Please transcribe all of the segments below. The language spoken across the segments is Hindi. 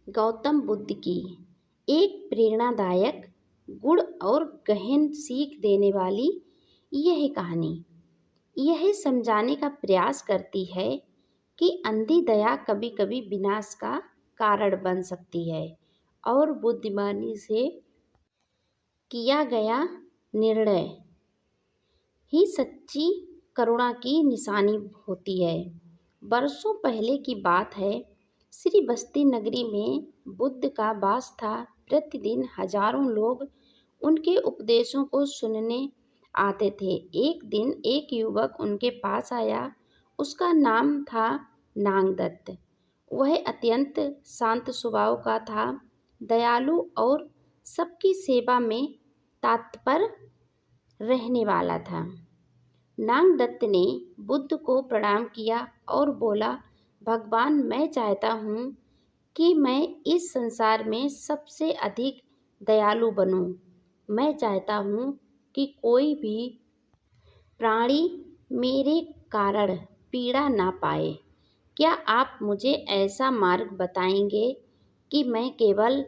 गौतम बुद्ध की एक प्रेरणादायक, गुण और गहन सीख देने वाली यह कहानी यह समझाने का प्रयास करती है कि अंधी दया कभी कभी विनाश का कारण बन सकती है और बुद्धिमानी से किया गया निर्णय ही सच्ची करुणा की निशानी होती है। बरसों पहले की बात है। श्री बस्ती नगरी में बुद्ध का वास था। प्रतिदिन हजारों लोग उनके उपदेशों को सुनने आते थे। एक दिन एक युवक उनके पास आया। उसका नाम था नागदत्त। वह अत्यंत शांत स्वभाव का था, दयालु और सबकी सेवा में तत्पर रहने वाला था। नागदत्त ने बुद्ध को प्रणाम किया और बोला, भगवान, मैं चाहता हूँ कि मैं इस संसार में सबसे अधिक दयालु बनूं। मैं चाहता हूँ कि कोई भी प्राणी मेरे कारण पीड़ा ना पाए। क्या आप मुझे ऐसा मार्ग बताएंगे कि मैं केवल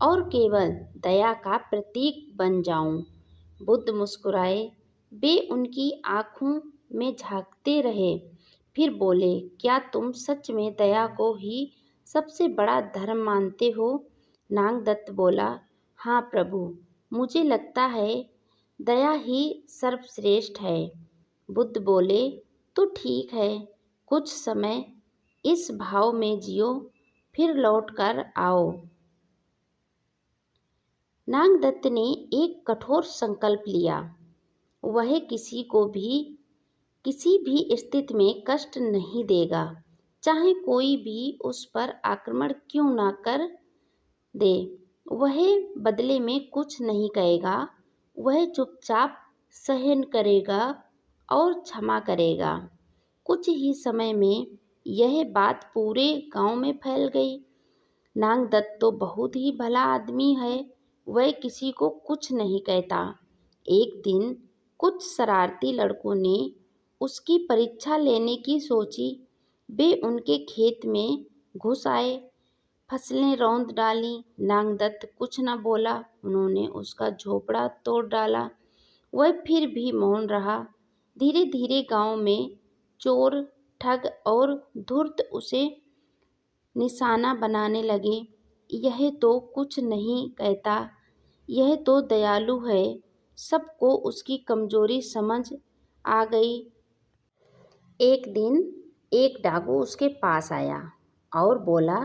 और केवल दया का प्रतीक बन जाऊं? बुद्ध मुस्कुराए। वे उनकी आंखों में झांकते रहे, फिर बोले, क्या तुम सच में दया को ही सबसे बड़ा धर्म मानते हो? नागदत्त बोला, हाँ प्रभु, मुझे लगता है दया ही सर्वश्रेष्ठ है। बुद्ध बोले, तो ठीक है, कुछ समय इस भाव में जियो, फिर लौट कर आओ। नागदत्त ने एक कठोर संकल्प लिया। वह किसी भी स्थिति में कष्ट नहीं देगा, चाहे कोई भी उस पर आक्रमण क्यों ना कर दे। वह बदले में कुछ नहीं कहेगा। वह चुपचाप सहन करेगा और क्षमा करेगा। कुछ ही समय में यह बात पूरे गांव में फैल गई। नागदत्त तो बहुत ही भला आदमी है, वह किसी को कुछ नहीं कहता। एक दिन कुछ शरारती लड़कों ने उसकी परीक्षा लेने की सोची। वे उनके खेत में घुस आए, फसलें रौंद डाली। नागदत्त कुछ न बोला। उन्होंने उसका झोपड़ा तोड़ डाला। वह फिर भी मौन रहा। धीरे धीरे गांव में चोर, ठग और धूर्त उसे निशाना बनाने लगे। यह तो कुछ नहीं कहता, यह तो दयालु है। सबको उसकी कमजोरी समझ आ गई। एक दिन एक डाकू उसके पास आया और बोला,